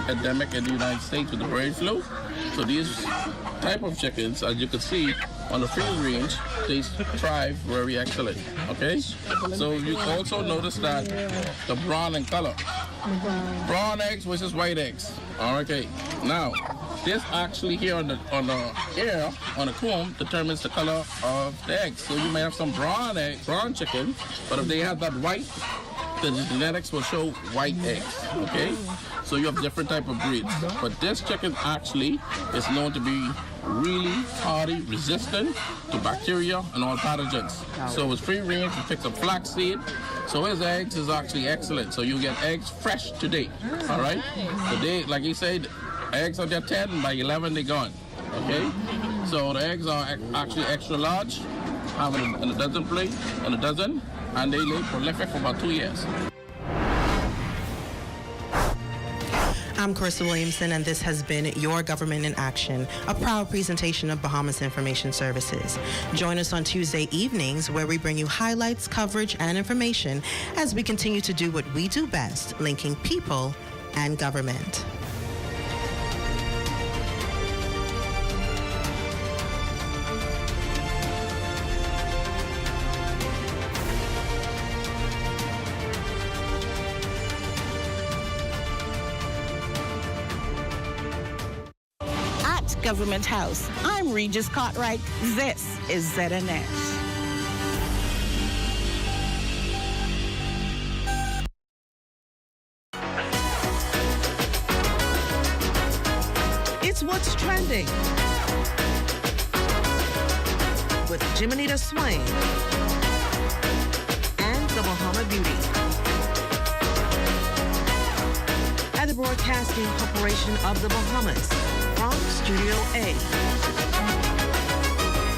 endemic in the United States with the bird flu. So these type of chickens, as you can see on the free range, they thrive very excellent. Okay, so you also notice that the brown in color, brown eggs versus white eggs. Okay, now this actually here on the ear on the comb determines the color of the eggs. So you may have some brown chicken, but if they have that white, the genetics will show white eggs. Okay, so you have different type of breeds, but this chicken actually is known to be really hardy, resistant to bacteria and all pathogens. So it's free range, it picks up flaxseed, so his eggs is actually excellent. So you get eggs fresh today. All right, today, like he said, eggs are just 10, by 11 they're gone. Okay, so the eggs are actually extra large, have it in a dozen plate, and they lay prolific for about 2 years. I'm Carissa Williamson, and this has been Your Government in Action, a proud presentation of Bahamas Information Services. Join us on Tuesday evenings, where we bring you highlights, coverage, and information as we continue to do what we do best, linking people and government. Government House. I'm Regis Cartwright. This is ZNS. It's What's Trending with Jimenita Swain and the Bahama Beauty at the Broadcasting Corporation of the Bahamas. From Studio A.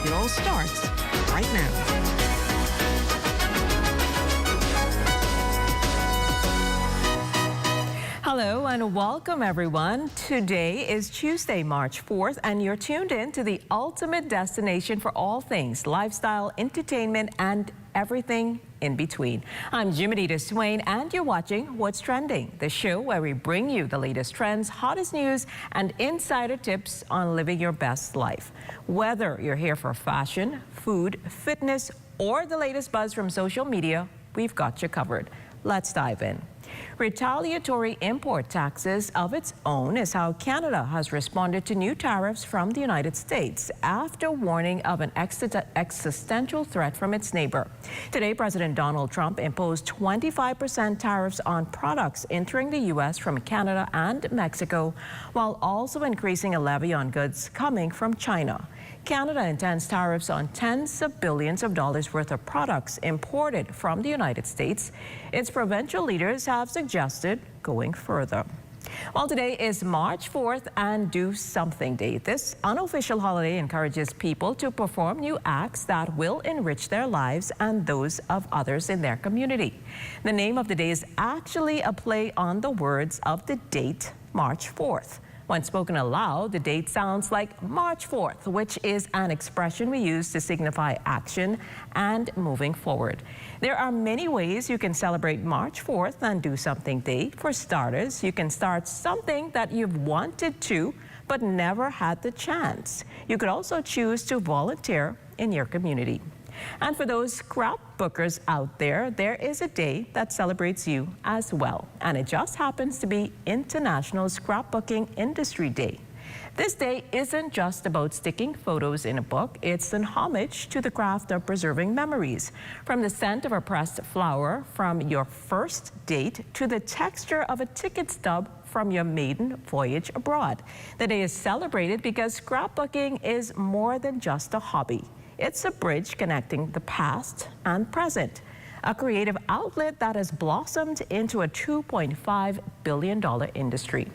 It all starts right now. Hello and welcome everyone. Today is Tuesday, March 4th, and you're tuned in to the ultimate destination for all things lifestyle, entertainment, and everything in between. I'm Jimenita Swain, and you're watching What's Trending, the show where we bring you the latest trends, hottest news, and insider tips on living your best life. Whether you're here for fashion, food, fitness, or the latest buzz from social media, we've got you covered. Let's dive in. Retaliatory import taxes of its own is how Canada has responded to new tariffs from the United States after warning of an existential threat from its neighbor. Today, President Donald Trump imposed 25% tariffs on products entering the U.S. from Canada and Mexico, while also increasing a levy on goods coming from China. Canada intends tariffs on tens of billions of dollars worth of products imported from the United States. Its provincial leaders have suggested going further. Well, today is March 4th and Do Something Day. This unofficial holiday encourages people to perform new acts that will enrich their lives and those of others in their community. The name of the day is actually a play on the words of the date, March 4th. When spoken aloud, the date sounds like March 4th, which is an expression we use to signify action and moving forward. There are many ways you can celebrate March 4th and Do Something Day. For starters, you can start something that you've wanted to but never had the chance. You could also choose to volunteer in your community. And for those scrapbookers out there, there is a day that celebrates you as well. And it just happens to be International Scrapbooking Industry Day. This day isn't just about sticking photos in a book. It's an homage to the craft of preserving memories. From the scent of a pressed flower from your first date to the texture of a ticket stub from your maiden voyage abroad. The day is celebrated because scrapbooking is more than just a hobby. It's a bridge connecting the past and present, a creative outlet that has blossomed into a $2.5 billion industry.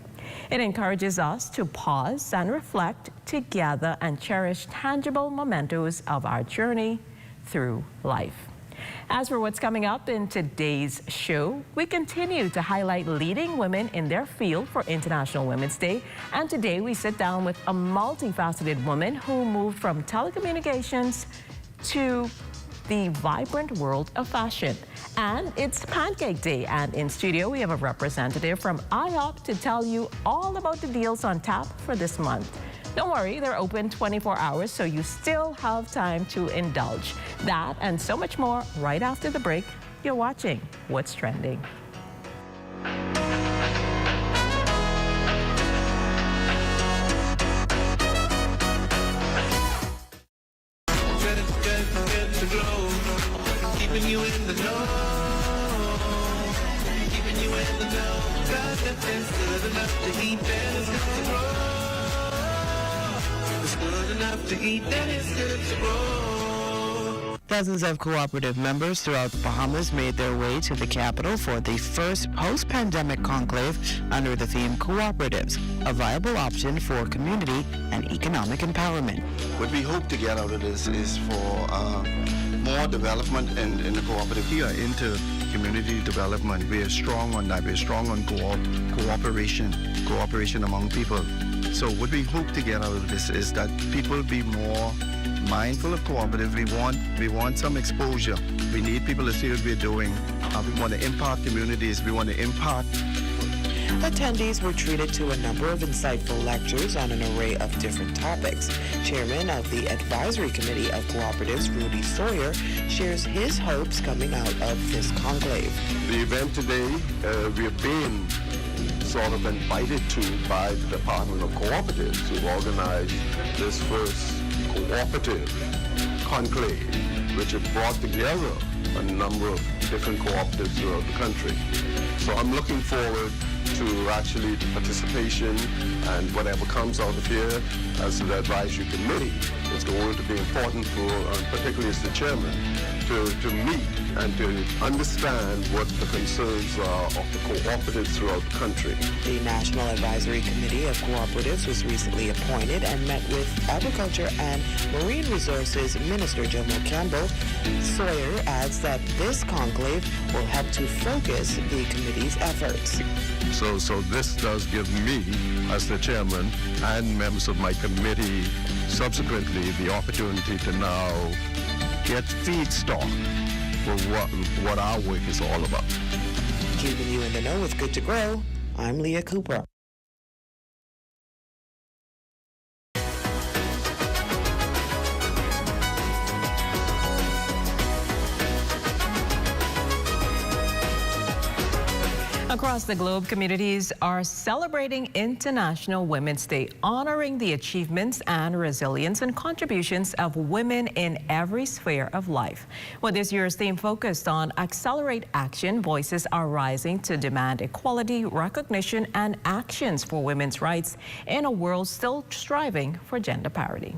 It encourages us to pause and reflect together and cherish tangible mementos of our journey through life. As for what's coming up in today's show, we continue to highlight leading women in their field for International Women's Day. And today we sit down with a multifaceted woman who moved from telecommunications to the vibrant world of fashion. And it's Pancake Day, and in studio we have a representative from IHOP to tell you all about the deals on tap for this month. Don't worry, they're open 24 hours, so you still have time to indulge. That and so much more right after the break. You're watching What's Trending. Keeping you in the know. Keeping you in the know. God, it's good enough to eat, then it's good to grow. It's good enough to eat, then it's good to grow. Dozens of cooperative members throughout the Bahamas made their way to the capital for the first post-pandemic conclave under the theme Cooperatives, a viable option for community and economic empowerment. What we hope to get out of this is for more development in the cooperative. We are into community development. We are strong on that. We're strong on cooperation among people. So what we hope to get out of this is that people be more mindful of cooperative. We want some exposure. We need people to see what we're doing. We want to impact communities. We want to impact. Attendees were treated to a number of insightful lectures on an array of different topics. Chairman of the Advisory Committee of Cooperatives, Rudy Sawyer, shares his hopes coming out of this conclave. The event today, we have been sort of invited to by the Department of Cooperatives to organize this first cooperative conclave, which has brought together a number of different cooperatives throughout the country. So I'm looking forward to actually the participation, and whatever comes out of here as the advisory committee is going to be important for, particularly as the chairman, to meet and to understand what the concerns are of the cooperatives throughout the country. The National Advisory Committee of Cooperatives was recently appointed and met with Agriculture and Marine Resources Minister Jomo Campbell. Sawyer adds that this conclave will help to focus the committee's efforts. So this does give me, as the chairman, and members of my committee subsequently, the opportunity to now get feedstock for what our work is all about. Keeping you in the know with Good to Grow, I'm Leah Cooper. Across the globe, communities are celebrating International Women's Day, honoring the achievements and resilience and contributions of women in every sphere of life. Well, this year's theme focused on Accelerate Action. Voices are rising to demand equality, recognition, and actions for women's rights in a world still striving for gender parity.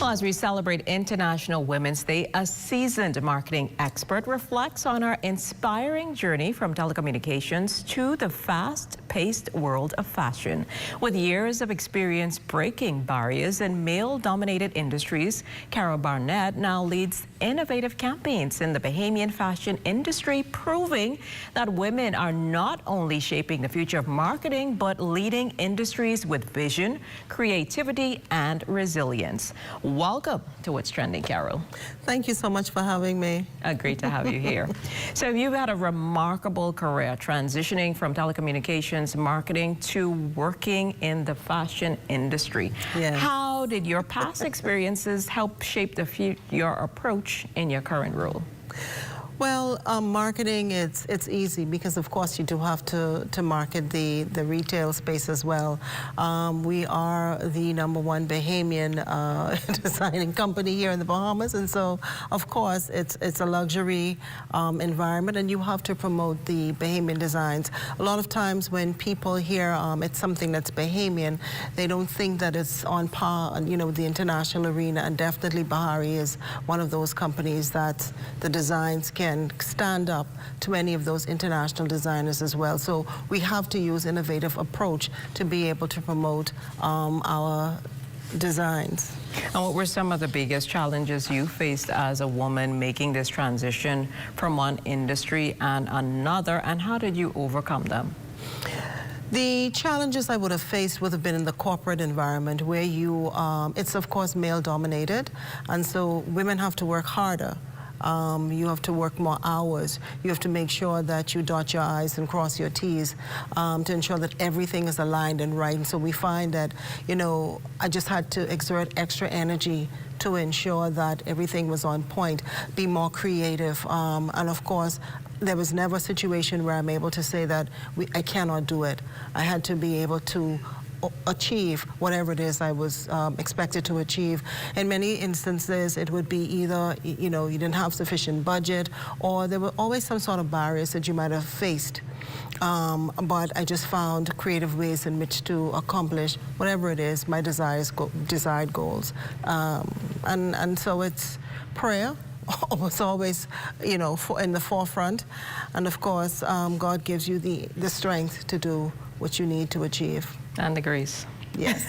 Well, as we celebrate International Women's Day, a seasoned marketing expert reflects on our inspiring journey from telecommunications to the fast-paced world of fashion. With years of experience breaking barriers in male-dominated industries, Carol Barnett now leads innovative campaigns in the Bahamian fashion industry, proving that women are not only shaping the future of marketing, but leading industries with vision, creativity, and resilience. Welcome to What's Trending, Carol. Thank you so much for having me. Great to have you here. So you've had a remarkable career transitioning from telecommunications marketing to working in the fashion industry. Yes. How did your past experiences help shape your approach in your current role? Well, marketing, it's easy because, of course, you do have to market the retail space as well. We are the #1 Bahamian designing company here in the Bahamas, and so, of course, it's a luxury environment, and you have to promote the Bahamian designs. A lot of times when people hear it's something that's Bahamian, they don't think that it's on par, the international arena, and definitely Bahari is one of those companies that the designs can stand up to any of those international designers as well. So we have to use innovative approach to be able to promote our designs. And what were some of the biggest challenges you faced as a woman making this transition from one industry and another, and how did you overcome them? The challenges I would have faced would have been in the corporate environment where you, it's of course male dominated, and so women have to work harder. You have to work more hours. You have to make sure that you dot your I's and cross your T's to ensure that everything is aligned and right. And so we find that, you know, I just had to exert extra energy to ensure that everything was on point, be more creative, and of course, there was never a situation where I'm able to say that I cannot do it. I had to be able to achieve whatever it is I was expected to achieve. In many instances, it would be either, you know, you didn't have sufficient budget, or there were always some sort of barriers that you might have faced. But I just found creative ways in which to accomplish whatever it is, my desired goals. And so it's prayer. Was always, you know, in the forefront, and of course, God gives you the strength to do what you need to achieve. And the grace. Yes.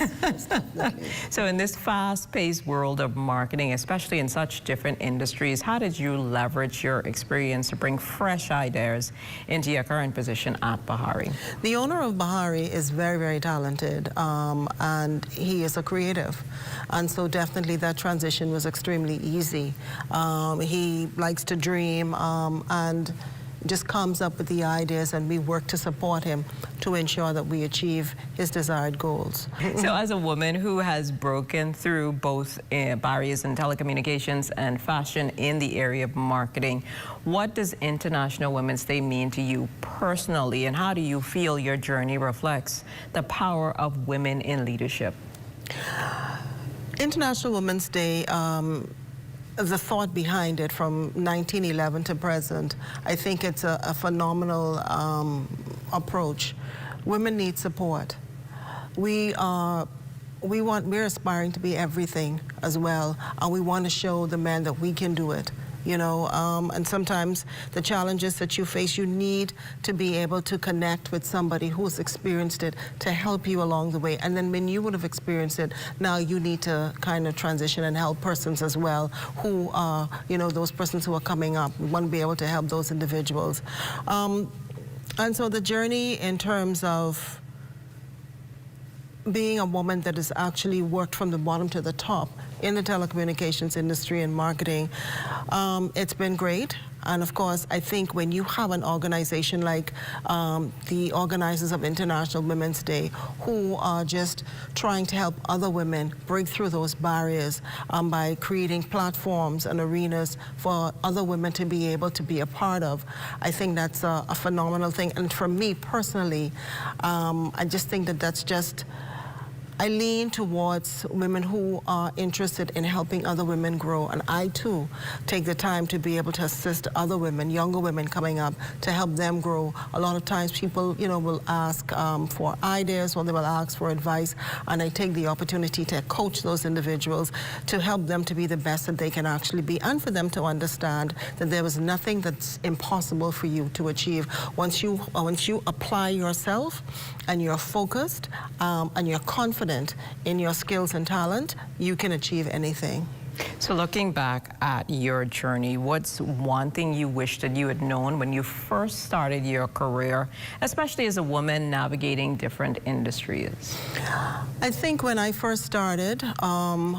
So in this fast-paced world of marketing, especially in such different industries, how did you leverage your experience to bring fresh ideas into your current position at Bahari? The owner of Bahari is very, very talented, and he is a creative. And so definitely that transition was extremely easy. He likes to dream and just comes up with the ideas, and we work to support him to ensure that we achieve his desired goals. So as a woman who has broken through both barriers in telecommunications and fashion in the area of marketing, what does International Women's Day mean to you personally, and how do you feel your journey reflects the power of women in leadership? International Women's Day, the thought behind it from 1911 to present, I think it's a phenomenal approach. Women need support. We're aspiring to be everything as well, and we want to show the men that we can do it. You know, and sometimes the challenges that you face, you need to be able to connect with somebody who's experienced it to help you along the way. And then when you would have experienced it, now you need to kind of transition and help persons as well who are, you know, those persons who are coming up. We want to be able to help those individuals. And so the journey in terms of being a woman that has actually worked from the bottom to the top in the telecommunications industry and marketing, it's been great. And of course, I think when you have an organization like the organizers of International Women's Day, who are just trying to help other women break through those barriers by creating platforms and arenas for other women to be able to be a part of, I think that's a phenomenal thing. And for me personally, I just think that that's just, I lean towards women who are interested in helping other women grow, and I too take the time to be able to assist other women, younger women coming up, to help them grow. A lot of times people, you know, will ask for ideas, or they will ask for advice, and I take the opportunity to coach those individuals to help them to be the best that they can actually be, and for them to understand that there is nothing that's impossible for you to achieve. Once you apply yourself and you're focused and you're confident in your skills and talent, you can achieve anything. So looking back at your journey, what's one thing you wish that you had known when you first started your career, especially as a woman navigating different industries? I think when I first started,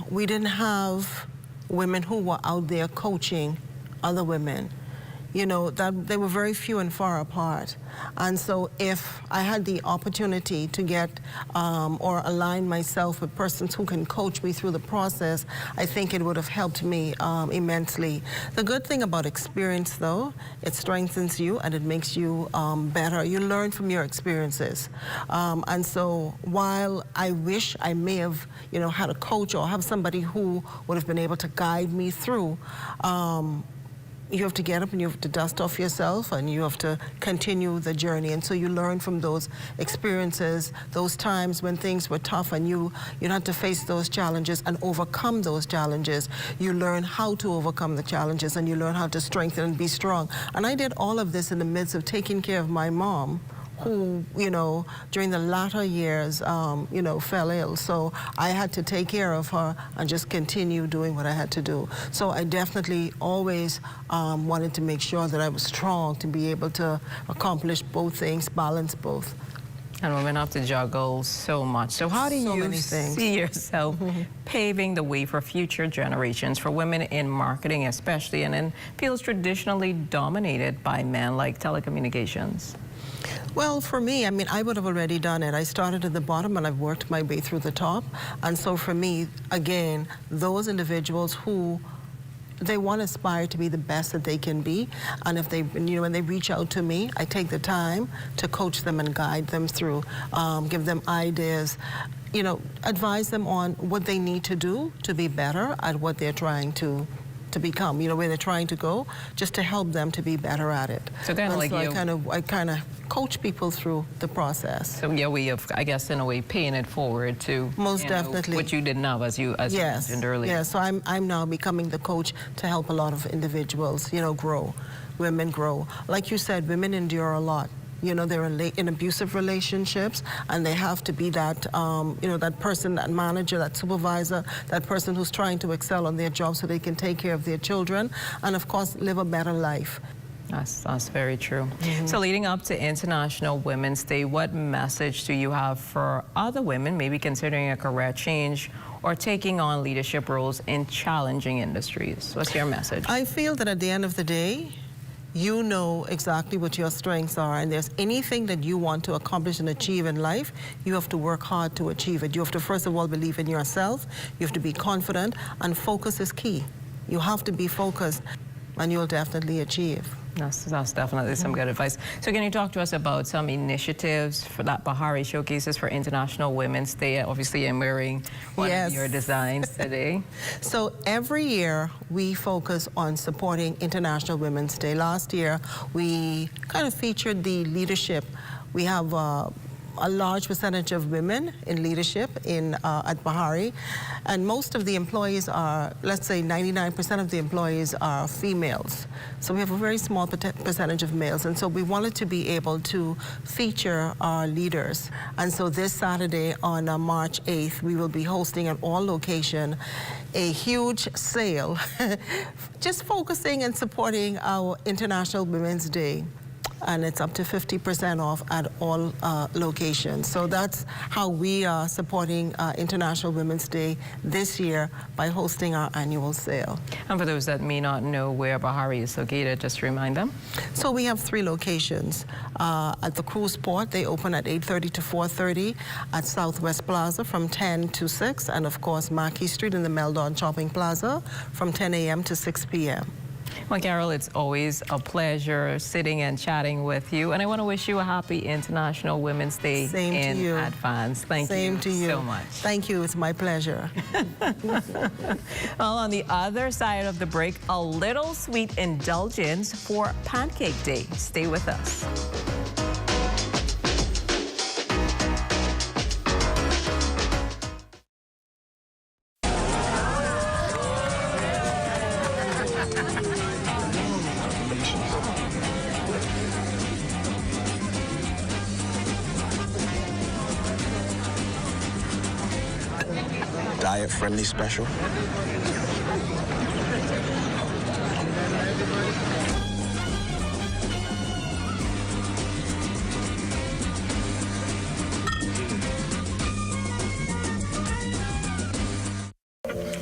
we didn't have women who were out there coaching other women. You know, that they were very few and far apart. And so if I had the opportunity to get or align myself with persons who can coach me through the process, I think it would have helped me immensely. The good thing about experience, though, it strengthens you and it makes you better. You learn from your experiences. And so while I wish I may have, you know, had a coach or have somebody who would have been able to guide me through, you have to get up and you have to dust off yourself and you have to continue the journey. And so you learn from those experiences, those times when things were tough and you had to face those challenges and overcome those challenges. You learn how to overcome the challenges and you learn how to strengthen and be strong. And I did all of this in the midst of taking care of my mom, who, you know, during the latter years, you know, fell ill. So I had to take care of her and just continue doing what I had to do. So I definitely always wanted to make sure that I was strong to be able to accomplish both things, balance both. And women have to juggle so much. So how do So you many things. see yourself paving the way for future generations, for women in marketing especially, and in fields traditionally dominated by men like telecommunications? Well, for me, I mean, I would have already done it. I started at the bottom and I've worked my way through the top. And so for me, again, those individuals who they want to aspire to be the best that they can be, and if they, you know, when they reach out to me, I take the time to coach them and guide them through, give them ideas, you know, advise them on what they need to do to be better at what they're trying to become, you know, where they're trying to go, just to help them to be better at it. So kind of like I kind of coach people through the process. So yeah, we have, I guess, in a way, paying it forward to Most definitely what you didn't have, as you mentioned earlier. Yeah, so I'm now becoming the coach to help a lot of individuals, you know, grow, women grow. Like you said, women endure a lot. You know, they're in abusive relationships, and they have to be that, you know, that person, that manager, that supervisor, that person who's trying to excel on their job so they can take care of their children and, of course, live a better life. That's very true. So leading up to International Women's Day, what message do you have for other women maybe considering a career change or taking on leadership roles in challenging industries? What's your message? I feel that at the end of the day, you know exactly what your strengths are, and there's anything that you want to accomplish and achieve in life, you have to work hard to achieve it. You have to, first of all, believe in yourself. You have to be confident, and focus is key. You have to be focused, and you'll definitely achieve. That's definitely some good advice. So can you talk to us about some initiatives for that Bahari showcases for International Women's Day? Obviously, I'm wearing one of your designs today. So every year, we focus on supporting International Women's Day. Last year, we kind of featured the leadership. We have a large percentage of women in leadership at Bahari, and most of the employees are, let's say 99% of the employees are females. So we have a very small percentage of males, and so we wanted to be able to feature our leaders. And so this Saturday on March 8th, we will be hosting at all locations a huge sale, just focusing and supporting our International Women's Day. And it's up to 50% off at all locations. So that's how we are supporting International Women's Day this year by hosting our annual sale. And for those that may not know where Bahari is located, just remind them. So we have 3 locations. At the cruise port, they open at 8:30 to 4:30. At Southwest Plaza from 10 to 6. And of course, Mackey Street in the Meldon Shopping Plaza from 10 a.m. to 6 p.m. Well, Carol, it's always a pleasure sitting and chatting with you. And I want to wish you a happy International Women's Day in advance. Thank you so much. Thank you. It's my pleasure. Well, on the other side of the break, a little sweet indulgence for Pancake Day. Stay with us. Diet-friendly special.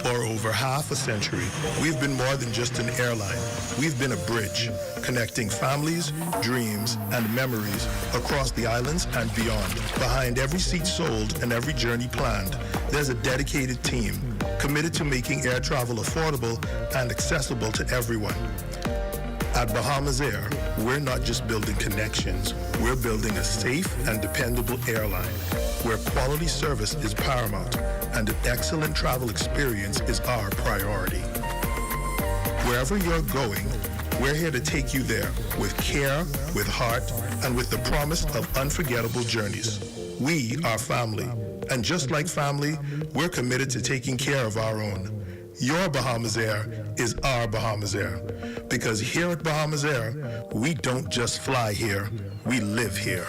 For over half a century, we've been more than just an airline. We've been a bridge, connecting families, dreams, and memories across the islands and beyond. Behind every seat sold and every journey planned, there's a dedicated team committed to making air travel affordable and accessible to everyone. At Bahamas Air, we're not just building connections, we're building a safe and dependable airline where quality service is paramount and an excellent travel experience is our priority. Wherever you're going, we're here to take you there with care, with heart, and with the promise of unforgettable journeys. We are family, and just like family, we're committed to taking care of our own. Your Bahamas Air is our Bahamas Air, because here at Bahamas Air, we don't just fly here, we live here.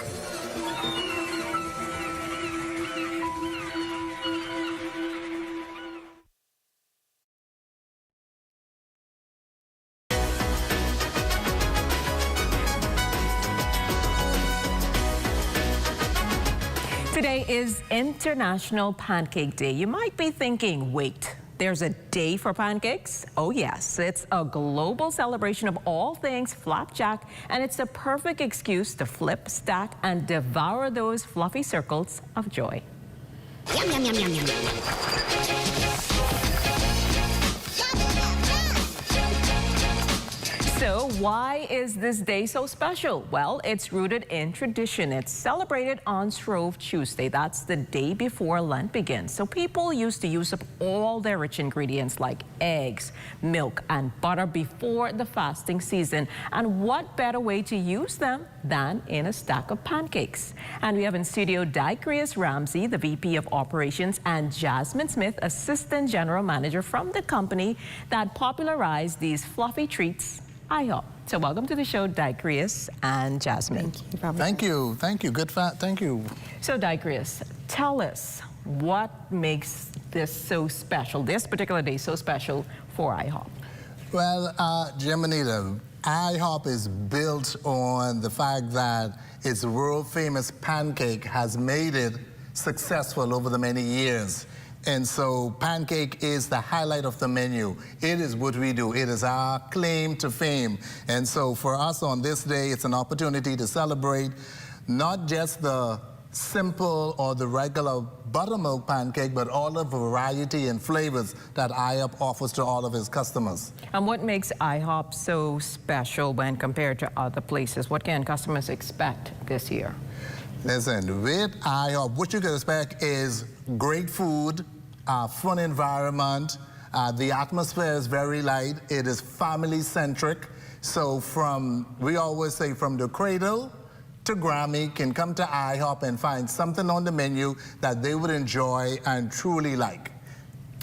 Today is International Pancake Day. You might be thinking, wait, there's a day for pancakes? Oh yes, it's a global celebration of all things flapjack, and it's a perfect excuse to flip, stack, and devour those fluffy circles of joy. Yum, yum, yum, yum, yum, yum. So why is this day so special? Well, it's rooted in tradition. It's celebrated on Shrove Tuesday. That's the day before Lent begins. So people used to use up all their rich ingredients like eggs, milk, and butter before the fasting season. And what better way to use them than in a stack of pancakes? And we have in studio Dicreus Ramsey, the VP of Operations, and Jasmine Smith, Assistant General Manager from the company that popularized these fluffy treats, IHOP. So welcome to the show, Dicreus and Jasmine. Thank you. Thank you. Good thank you. So Dicreus, tell us what makes this so special, this particular day so special for IHOP? Well, Geminita, IHOP is built on the fact that its world-famous pancake has made it successful over the many years. And so pancake is the highlight of the menu. It is what we do. It is our claim to fame. And so for us on this day, it's an opportunity to celebrate not just the simple or the regular buttermilk pancake, but all the variety and flavors that IHOP offers to all of its customers. And what makes IHOP so special when compared to other places? What can customers expect this year? Listen, with IHOP, what you can expect is great food, fun environment. The atmosphere is very light. It is family-centric. So we always say from the cradle to Grammy can come to IHOP and find something on the menu that they would enjoy and truly like.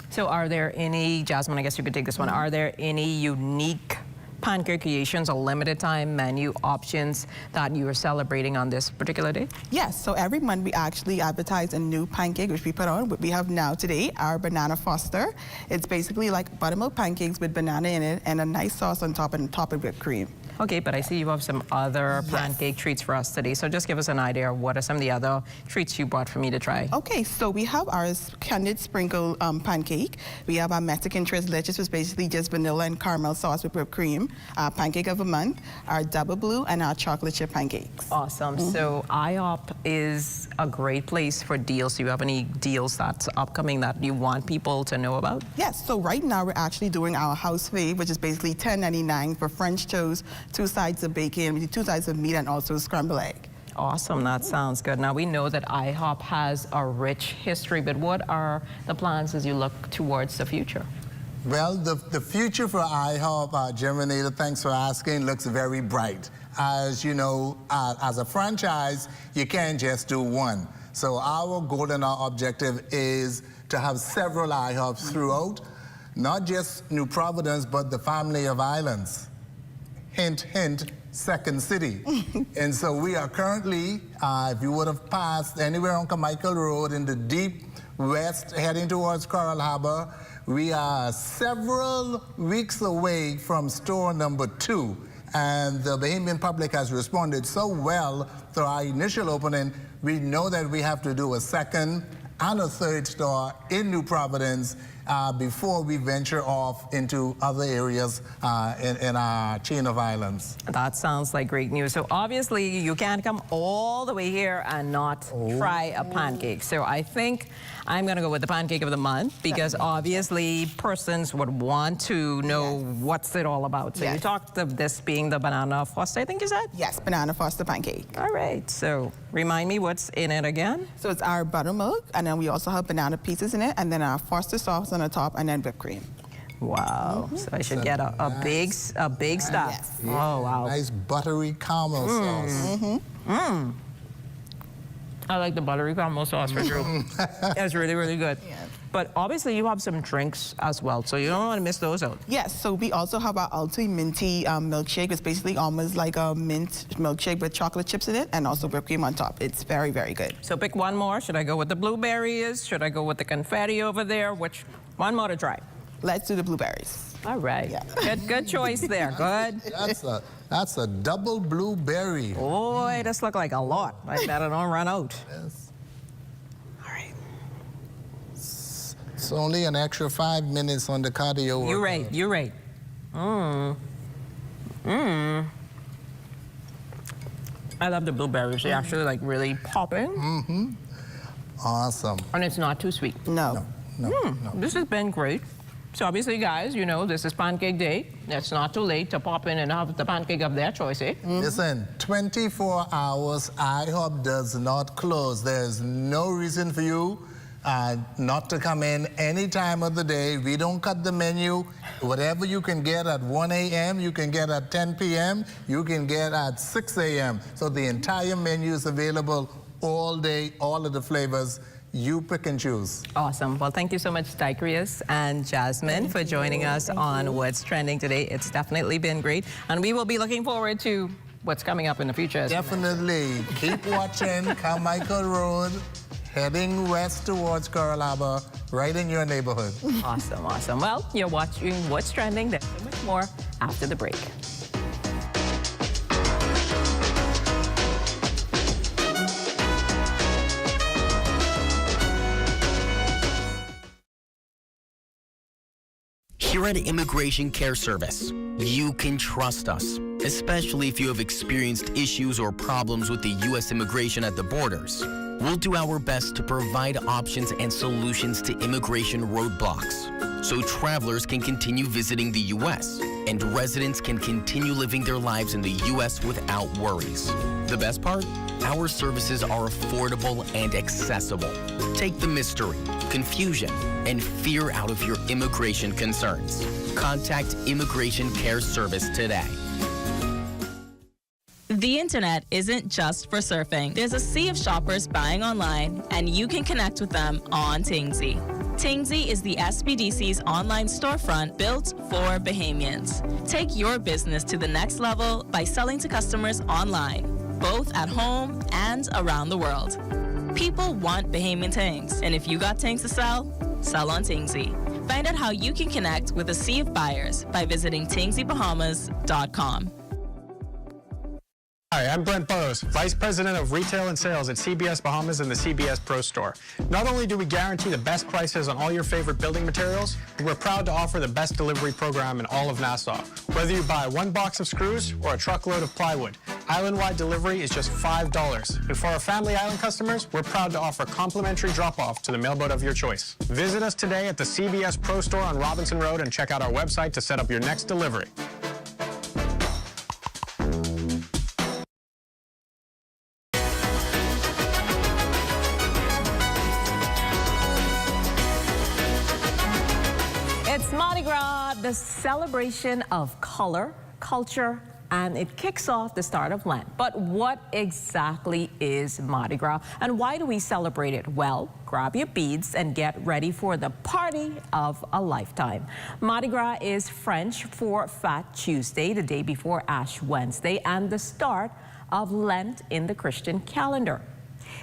So are there any, Jasmine, I guess you could take this one, are there any unique pancake creations or limited time menu options that you are celebrating on this particular day? Yes, so every month we actually advertise a new pancake which we put on. What we have now today, our Banana Foster. It's basically like buttermilk pancakes with banana in it and a nice sauce on top and topped with whipped cream. Okay, but I see you have some other pancake treats for us today. So just give us an idea of what are some of the other treats you brought for me to try. Okay, so we have our candied sprinkle pancake. We have our Mexican tres leches, which is basically just vanilla and caramel sauce with whipped cream. Our pancake of the month, our double blue, and our chocolate chip pancakes. Awesome. So IHOP is a great place for deals. Do you have any deals that's upcoming that you want people to know about? Yes, so right now we're actually doing our house fave, which is basically $10.99 for French toast, 2 sides of bacon, 2 sides of meat, and also scrambled egg. Awesome, that sounds good. Now we know that IHOP has a rich history, but what are the plans as you look towards the future? Well, the future for IHOP, Geminator, thanks for asking, looks very bright. As you know, as a franchise, you can't just do one. So our goal and our objective is to have several IHOPs throughout, not just New Providence, but the family of islands. Hint, hint, Second City. And so we are currently, if you would have passed anywhere on Carmichael Road in the deep west heading towards Coral Harbor, we are several weeks away from store number 2. And the Bahamian public has responded so well to our initial opening, we know that we have to do a second and a third store in New Providence before we venture off into other areas in our chain of islands. That sounds like great news. So obviously you can't come all the way here and not try a pancake. So I think I'm gonna go with the pancake of the month because obviously persons would want to know what's it all about. So you talked of this being the Banana Foster, I think you said? Yes, Banana Foster pancake. All right, so remind me what's in it again? So it's our buttermilk, and then we also have banana pieces in it, and then our Foster sauce on the top, and then whipped cream. Wow, so I should get a big stuff. Yes. Oh, wow. Nice buttery caramel sauce. I like the buttery caramel sauce for sure. It's really, really good. Yeah. But obviously you have some drinks as well, so you don't want to miss those out. Yes, so we also have our Ulti Minty milkshake. It's basically almost like a mint milkshake with chocolate chips in it and also whipped cream on top. It's very, very good. So pick one more. Should I go with the blueberries? Should I go with the confetti over there? Which one more to try? Let's do the blueberries. All right. Yeah. Good choice there. Good. That's a double blueberry. Boy, this look like a lot. I better don't run out. Yes. Yes, only an extra 5 minutes on the cardio. You're right. You're right. I love the blueberries. They actually like really pop in. Awesome. And it's not too sweet. No. No. This has been great. So obviously, guys, you know, this is Pancake Day. It's not too late to pop in and have the pancake of their choice, eh? Listen, 24 hours, IHOP does not close. There's no reason for you not to come in any time of the day. We don't cut the menu. Whatever you can get at 1 a.m., you can get at 10 p.m., you can get at 6 a.m. So the entire menu is available all day, all of the flavors. You pick and choose. Awesome. Well, thank you so much, Tigrius and Jasmine, for joining us on What's Trending today. It's definitely been great. And we will be looking forward to what's coming up in the future. Definitely. Keep watching Carmichael Road, heading west towards Coral Harbor, right in your neighborhood. Awesome, awesome. Well, you're watching What's Trending. There's so much more after the break. Here at Immigration Care Service, you can trust us, especially if you have experienced issues or problems with the U.S. immigration at the borders. We'll do our best to provide options and solutions to immigration roadblocks, so travelers can continue visiting the U.S. and residents can continue living their lives in the U.S. without worries. The best part? Our services are affordable and accessible. Take the mystery, confusion, and fear out of your immigration concerns. Contact Immigration Care Service today. The internet isn't just for surfing. There's a sea of shoppers buying online, and you can connect with them on Tingsy. Tingsy is the SBDC's online storefront built for Bahamians. Take your business to the next level by selling to customers online, both at home and around the world. People want Bahamian things, and if you got things to sell, sell on Tingsy. Find out how you can connect with a sea of buyers by visiting TingsyBahamas.com. Hi, I'm Brent Burrows, Vice President of Retail and Sales at CBS Bahamas and the CBS Pro Store. Not only do we guarantee the best prices on all your favorite building materials, but we're proud to offer the best delivery program in all of Nassau. Whether you buy one box of screws or a truckload of plywood, island-wide delivery is just $5. And for our Family Island customers, we're proud to offer complimentary drop-off to the mailboat of your choice. Visit us today at the CBS Pro Store on Robinson Road and check out our website to set up your next delivery. It's Mardi Gras, the celebration of color, culture, and it kicks off the start of Lent. But what exactly is Mardi Gras, and why do we celebrate it? Well, grab your beads and get ready for the party of a lifetime. Mardi Gras is French for Fat Tuesday, the day before Ash Wednesday, and the start of Lent in the Christian calendar.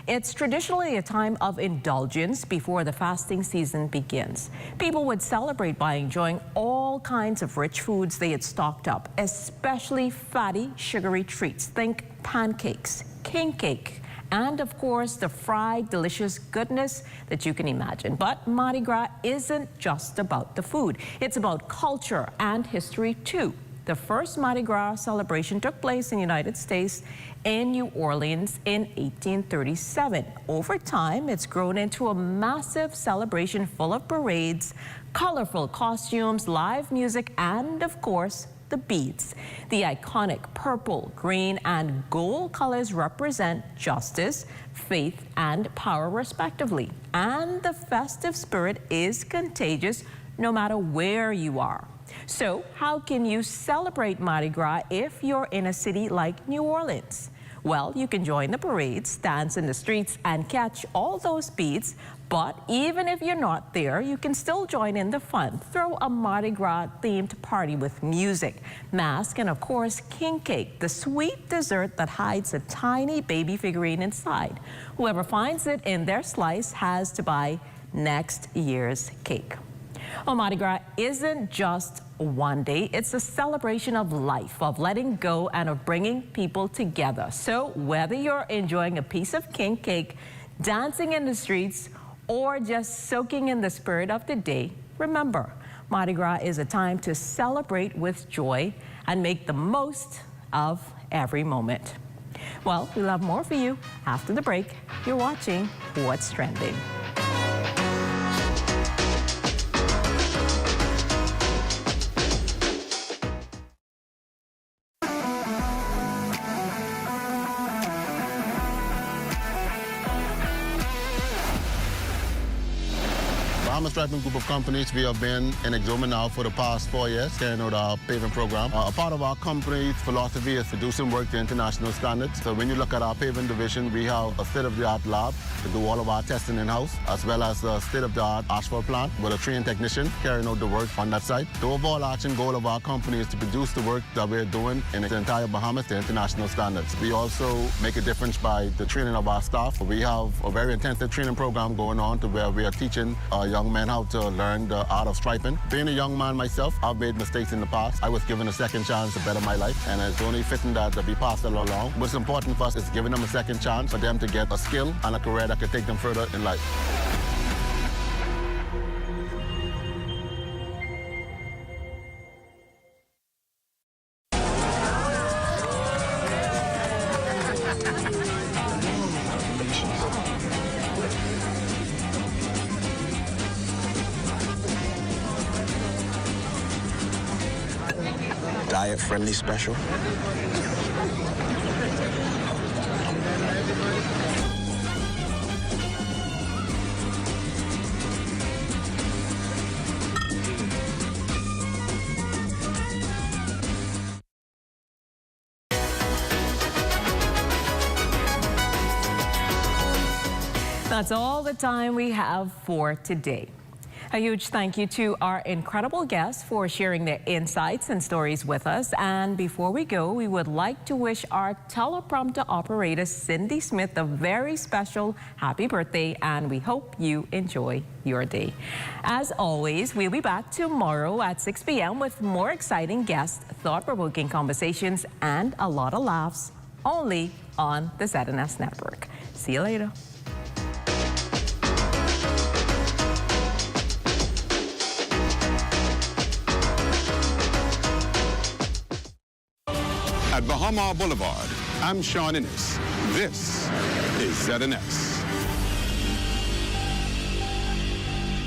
It's traditionally a time of indulgence before the fasting season begins. People would celebrate by enjoying all kinds of rich foods they had stocked up, especially fatty, sugary treats. Think pancakes, king cake, and of course the fried, delicious goodness that you can imagine. But Mardi Gras isn't just about the food. It's about culture and history too. The first Mardi Gras celebration took place in the United States in New Orleans in 1837. Over time, it's grown into a massive celebration full of parades, colorful costumes, live music, and of course, the beads. The iconic purple, green, and gold colors represent justice, faith, and power respectively. And the festive spirit is contagious no matter where you are. So how can you celebrate Mardi Gras if you're in a city like New Orleans? Well, you can join the parades, dance in the streets, and catch all those beads. But even if you're not there, you can still join in the fun. Throw a Mardi Gras-themed party with music, mask, and of course, king cake, the sweet dessert that hides a tiny baby figurine inside. Whoever finds it in their slice has to buy next year's cake. Well, Mardi Gras isn't just one day. It's a celebration of life, of letting go, and of bringing people together. So whether you're enjoying a piece of king cake, dancing in the streets, or just soaking in the spirit of the day, remember, Mardi Gras is a time to celebrate with joy and make the most of every moment. Well, we'll have more for you after the break. You're watching What's Trending. Bahamas Striping Group of Companies, we have been in Exuma now for the past 4 years, carrying out our paving program. A part of our company's philosophy is to do some work to international standards. So when you look at our paving division, we have a state-of-the-art lab to do all of our testing in-house, as well as a state-of-the-art asphalt plant with a trained technician carrying out the work on that site. The overall action goal of our company is to produce the work that we're doing in the entire Bahamas to international standards. We also make a difference by the training of our staff. We have a very intensive training program going on to where we are teaching young men how to learn the art of striping. Being a young man myself, I've made mistakes in the past. I was given a second chance to better my life, and it's only fitting that we pass it along. What's important for us is giving them a second chance for them to get a skill and a career that could take them further in life. Diet-friendly special. That's all the time we have for today. A huge thank you to our incredible guests for sharing their insights and stories with us. And before we go, we would like to wish our teleprompter operator, Cindy Smith, a very special happy birthday, and we hope you enjoy your day. As always, we'll be back tomorrow at 6 p.m. with more exciting guests, thought-provoking conversations, and a lot of laughs, only on the ZNS Network. See you later. At Bahama Boulevard, I'm Sean Innes. This is ZNS.